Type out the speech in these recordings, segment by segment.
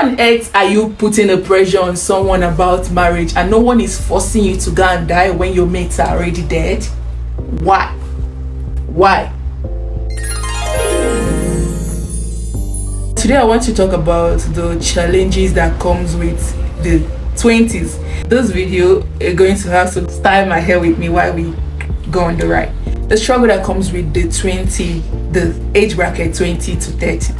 on earth are you putting a pressure on someone about marriage and no one is forcing you to go and die when your mates are already dead? Why? Today I want to talk about the challenges that comes with the 20s. This video is going to have to style my hair with me while we go on the ride. The struggle that comes with the age bracket 20 to 30.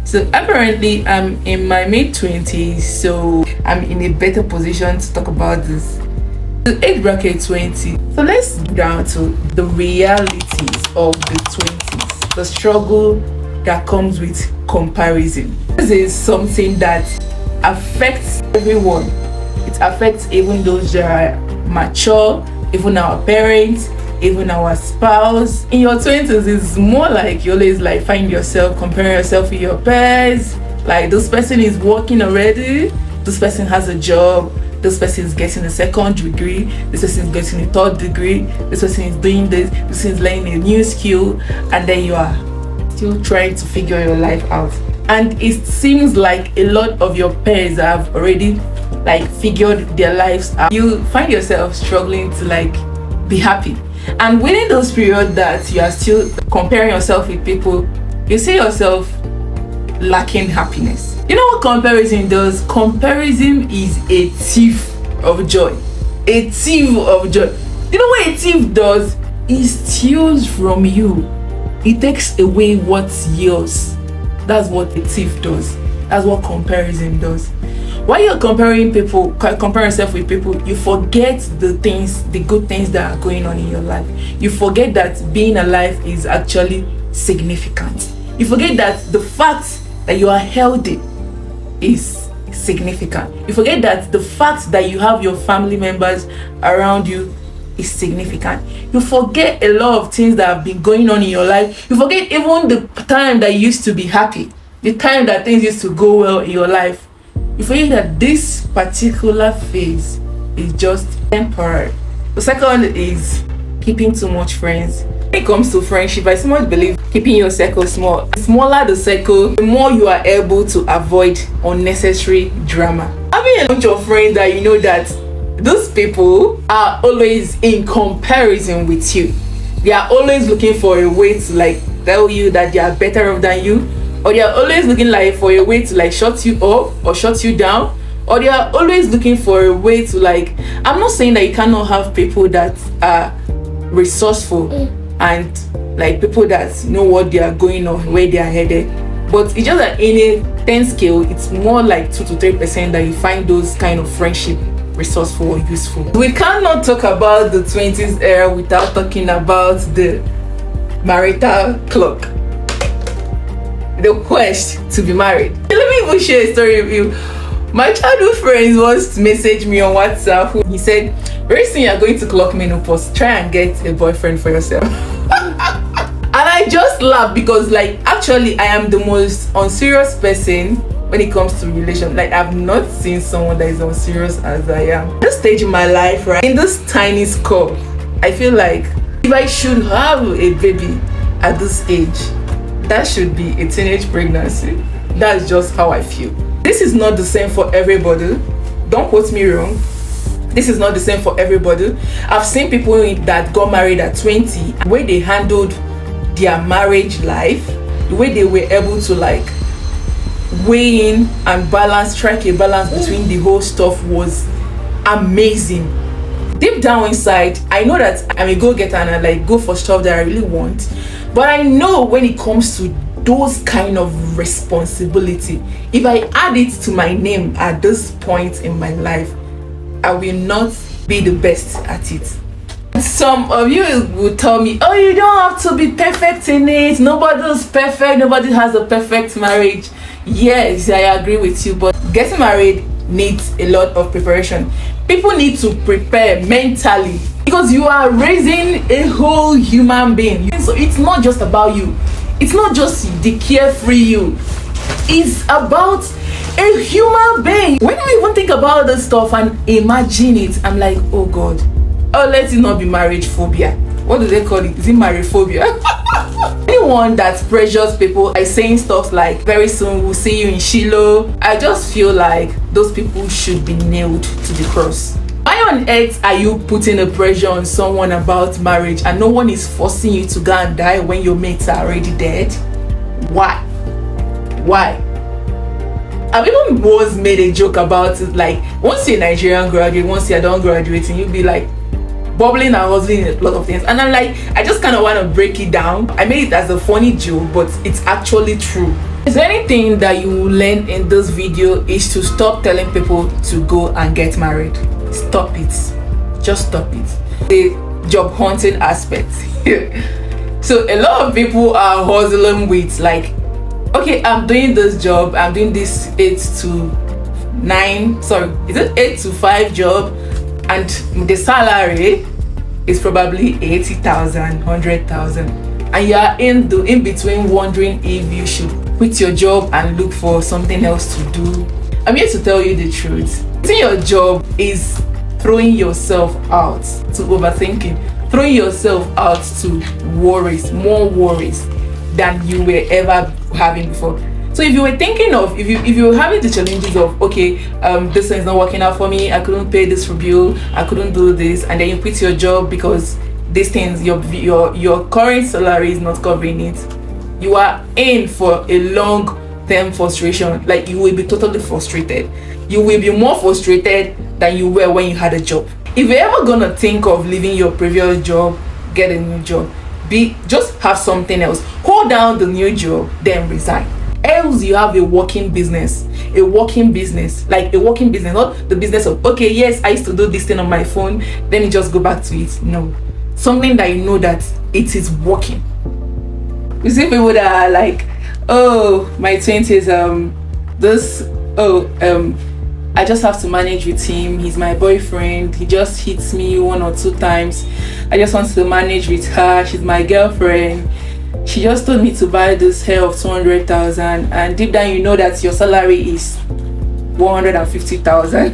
So apparently I'm in my mid-20s, so I'm in a better position to talk about this. The age bracket 20. So let's go down to the realities of the 20s. The struggle that comes with comparison. This is something that affects everyone. It affects even those that are mature, even our parents, even our spouse. In your 20s, it's more like you always like find yourself comparing yourself with your peers. Like, this person is working already, this person has a job, this person is getting a second degree, this person is getting a third degree, this person is doing this person is learning a new skill, and then you are still trying to figure your life out. And it seems like a lot of your peers have already like figured their lives out. You find yourself struggling to like be happy. And within those periods that you are still comparing yourself with people, you see yourself lacking happiness. You know what comparison does? Comparison is a thief of joy. A thief of joy. You know what a thief does? It steals from you. It takes away what's yours. That's what a thief does. That's what comparison does. While you're comparing yourself with people, you forget the good things that are going on in your life. You forget that being alive is actually significant. You forget that the fact that you are healthy is significant. You forget that the fact that you have your family members around you is significant. You forget a lot of things that have been going on in your life. You forget even the time that you used to be happy, the time that things used to go well in your life. You forget that this particular phase is just temporary. The second is keeping too much friends. When it comes to friendship, I so much believe keeping your circle small. The smaller the circle, the more you are able to avoid unnecessary drama. Having a bunch of friends that you know that those people are always in comparison with you. They are always looking for a way to like tell you that they are better off than you, or they are always looking like for a way to like shut you up or shut you down, or they are always looking for a way to like, I'm not saying that you cannot have people that are resourceful and like people that know what they are going on, where they are headed, but it's just that in a 10 scale, it's more like 2 to 3% that you find those kind of friendship resourceful or useful. We cannot talk about the 20s era without talking about the marital clock, the quest to be married. Let me even share a story with you. My childhood friend once messaged me on WhatsApp. He said, very soon you're going to clock menopause, try and get a boyfriend for yourself. And I just laughed because like actually I am the most unserious person when it comes to relation. Like, I've not seen someone that is as serious as I am. This stage in my life, right, in this tiny scope, I feel like if I should have a baby at this age, that should be a teenage pregnancy. That's just how I feel. This is not the same for everybody. Don't quote me wrong. This is not the same for everybody. I've seen people that got married at 20, the way they handled their marriage life, the way they were able to like weigh in and strike a balance between the whole stuff was amazing. Deep down inside, I know that I'm a go-getter and I like go for stuff that I really want, but I know when it comes to those kind of responsibility, if I add it to my name at this point in my life, I will not be the best at it. Some of you will tell me, oh, you don't have to be perfect in it, nobody's perfect, nobody has a perfect marriage. Yes, I agree with you, but getting married needs a lot of preparation. People need to prepare mentally because you are raising a whole human being. So it's not just about you. It's not just the carefree you. It's about a human being. When I even think about this stuff and imagine it, I'm like, oh God. Oh, let it not be marriage phobia. What do they call it? Is it marriage phobia? When you anyone that pressures people by saying stuff like very soon we'll see you in Shiloh, I just feel like those people should be nailed to the cross. Why on earth are you putting a pressure on someone about marriage and no one is forcing you to go and die when your mates are already dead? Why? I've even once made a joke about it, like once you're a Nigerian graduate, once you're done graduating, you'll be like bubbling and hustling a lot of things, and I'm like, I just kind of want to break it down. I made it as a funny joke, but it's actually true. Is there anything that you will learn in this video is to stop telling people to go and get married. Stop it. Just stop it. The job hunting aspect. So a lot of people are hustling with like, okay, I'm doing this job, I'm doing this 8 to 5 job, and the salary is probably 80,000, 100,000, and you are in between wondering if you should quit your job and look for something else to do. I'm here to tell you the truth. Quitting your job is throwing yourself out to overthinking, throwing yourself out to worries, more worries than you were ever having before. So if you were thinking of, if you were having the challenges of, okay, this is not working out for me, I couldn't pay this for bill, I couldn't do this, and then you quit your job because these things, your current salary is not covering it, you are in for a long-term frustration. Like, you will be totally frustrated. You will be more frustrated than you were when you had a job. If you're ever gonna think of leaving your previous job, get a new job. Just have something else. Hold down the new job, then resign. Else you have a working business, like a working business, not the business of, okay, yes, I used to do this thing on my phone, let me just go back to it. No, something that you know that it is working. You see people that are like, oh, my 20s, I just have to manage with him, he's my boyfriend, he just hits me 1 or 2 times, I just want to manage with her, she's my girlfriend, she just told me to buy this hair of 200,000, and deep down you know that your salary is 150,000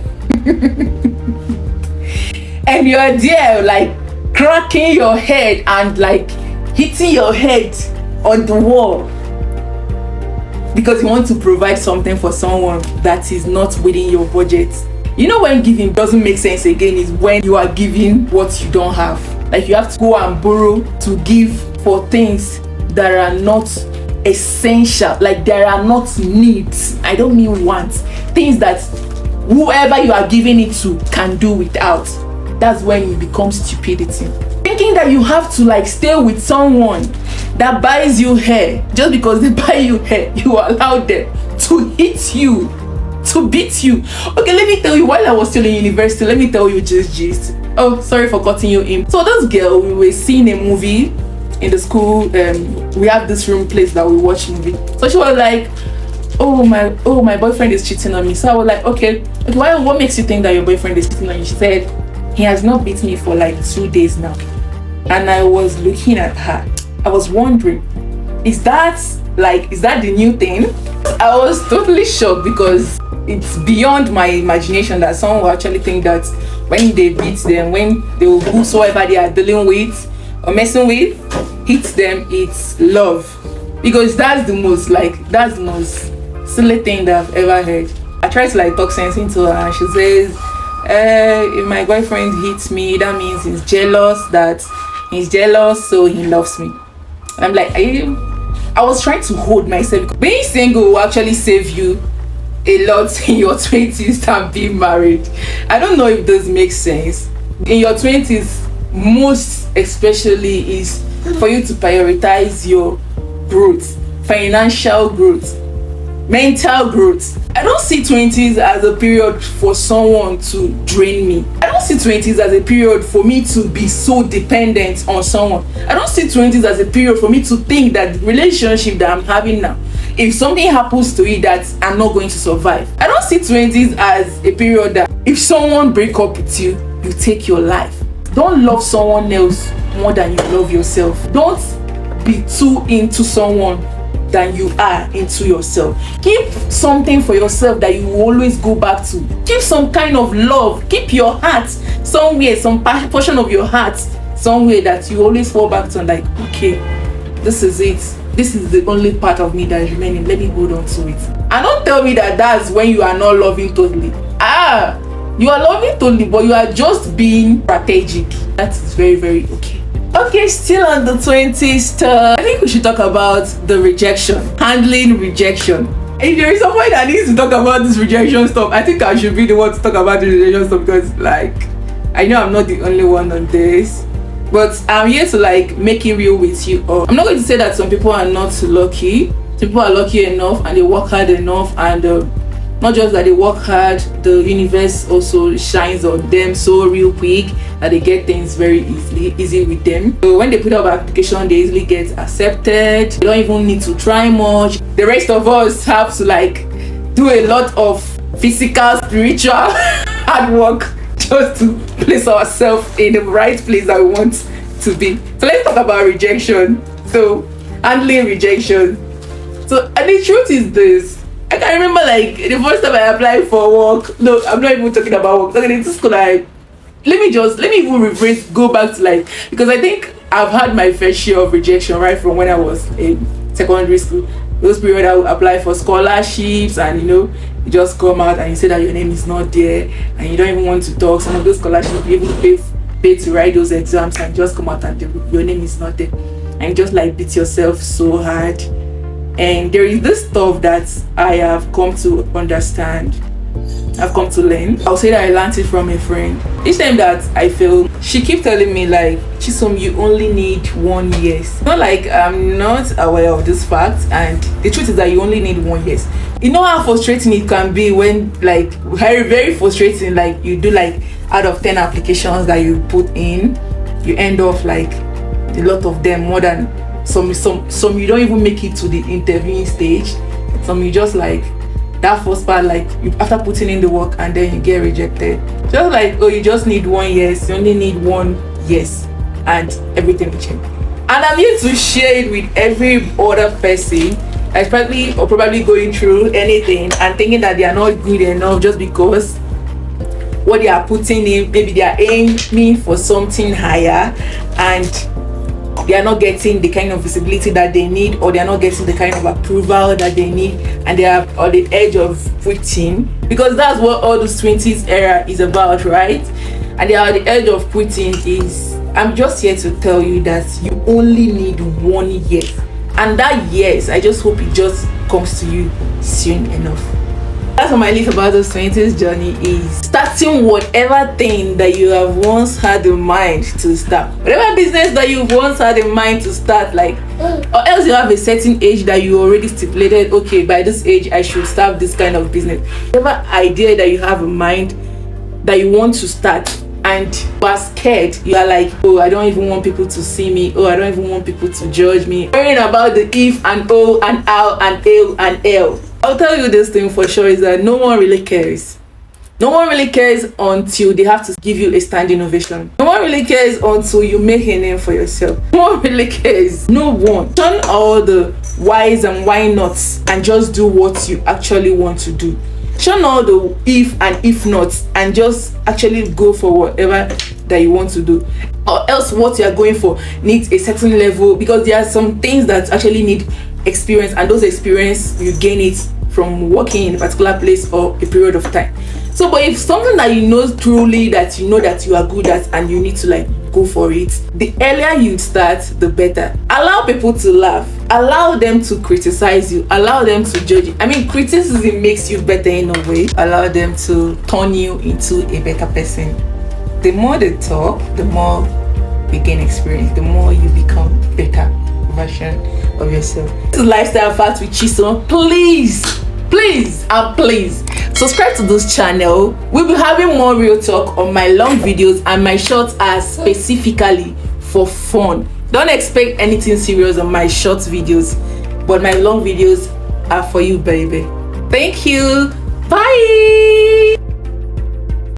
and you're there like cracking your head and like hitting your head on the wall because you want to provide something for someone that is not within your budget. You know, when giving doesn't make sense again is when you are giving what you don't have. Like, you have to go and borrow to give for things that are not essential, like there are not needs. I don't mean wants, things that whoever you are giving it to can do without. That's when it becomes stupidity. Thinking that you have to like stay with someone that buys you hair just because they buy you hair, you allow them to hit you, to beat you. Okay, let me tell you, while I was still in university, let me tell you just gist. Oh, sorry for cutting you in. So this girl, we were seeing a movie in the school. We have this room place that we watch movie. So she was like, oh my boyfriend is cheating on me. So I was like, okay, what makes you think that your boyfriend is cheating on you? She said, he has not beat me for like 2 days now. And I was looking at her, I was wondering, is that the new thing? I was totally shocked because it's beyond my imagination that someone will actually think that when they beat them, when they will whosoever they are dealing with or messing with hits them, it's love. Because that's the most silly thing that I've ever heard. I tried to like talk sense into her and she says, if my boyfriend hits me, that means he's jealous, so he loves me. And I'm like, I was trying to hold myself. Being single will actually save you a lot in your 20s than being married. I don't know if this makes sense. In your 20s, most especially is for you to prioritize your growth, financial growth, mental growth. I don't see 20s as a period for someone to drain me. I don't see 20s as a period for me to be so dependent on someone. I don't see 20s as a period for me to think that the relationship that I'm having now, if something happens to it, that I'm not going to survive. I don't see 20s as a period that if someone break up with you, you take your life. Don't love someone else more than you love yourself. Don't be too into someone than you are into yourself. Keep something for yourself that you will always go back to. Keep some kind of love. Keep your heart somewhere, some portion of your heart somewhere that you always fall back to, like, okay, this is it. this is the only part of me that is remaining, let me hold on to it. And don't tell me that that's when you are not loving totally. You are loving totally, but you are just being strategic. That is very, very okay. Okay, still on the 20s stuff, I think we should talk about the rejection, handling rejection. If there is someone that needs to talk about this rejection stuff, I think I should be the one to talk about the rejection stuff, because like, I know I'm not the only one on this, but I'm here to like make it real with you all. I'm not going to say that some people are not lucky. Some people are lucky enough and they work hard enough, and not just that they work hard, the universe also shines on them so real quick that they get things very easy with them. So when they put up an application, they easily get accepted. They don't even need to try much. The rest of us have to like do a lot of physical, spiritual hard work just to place ourselves in the right place that we want to be. So let's talk about rejection. So handling rejection. So, and the truth is this, I can remember like the first time I applied for work. No, I'm not even talking about work. Talking into school, like let me even rephrase, go back to like, because I think I've had my fair share of rejection right from when I was in secondary school. Those periods I would apply for scholarships, and you just come out and you say that your name is not there and you don't even want to talk. Some of those scholarships you even pay to write those exams, and just come out and your name is not there, and you just like beat yourself so hard. And there is this stuff that I have come to understand, I've come to learn. I'll say that I learned it from a friend. Each time that I fail, she keeps telling me like, Chisom, you only need 1 yes. Not like I'm not aware of this fact, and the truth is that you only need 1 yes. You know how frustrating it can be when like very, very frustrating, like you do like out of 10 applications that you put in, you end up like a lot of them, more than some you don't even make it to the interviewing stage. Some you just like that first part, like you, after putting in the work, and then you get rejected. Just like, oh, you just need 1 yes, you only need 1 yes, and everything will change. And I'm here to share it with every other person, probably going through anything and thinking that they are not good enough just because what they are putting in, maybe they are aiming for something higher, and they are not getting the kind of visibility that they need, or they are not getting the kind of approval that they need, and they are on the edge of quitting, because that's what all this 20s era is about, right? And they are on the edge of quitting. I'm just here to tell you that you only need 1 yes, and that yes, I just hope it just comes to you soon enough. That's what my list about this 20s journey is starting whatever thing that you have once had in mind to start, whatever business that you've once had in mind to start, like, or else you have a certain age that you already stipulated, okay, by this age I should start this kind of business. Whatever idea that you have in mind that you want to start, and you are scared, you are like, oh, I don't even want people to see me, oh, I don't even want people to judge me, worrying about the if and oh and ow and ew and l. I'll tell you this thing for sure, is that no one really cares. No one really cares until they have to give you a standing ovation. No one really cares until you make a name for yourself. No one really cares. No one. Turn all the whys and why nots and just do what you actually want to do. Shun all the if and if nots and just actually go for whatever that you want to do. Or else what you are going for needs a certain level, because there are some things that actually need experience, and those experience you gain it from working in a particular place or a period of time. So but if something that you know truly that you know that you are good at and you need to like go for it, the earlier you start, the better. Allow people to laugh, allow them to criticize you, allow them to judge you. I mean, criticism makes you better in a way. Allow them to turn you into a better person. The more they talk, the more you gain experience, the more you become better version of yourself. This is Lifestyle Facts with Chisom. Please subscribe to this channel. We'll be having more real talk on my long videos, and my shorts are specifically for fun. Don't expect anything serious on my short videos, but my long videos are for you, baby. Thank you. Bye.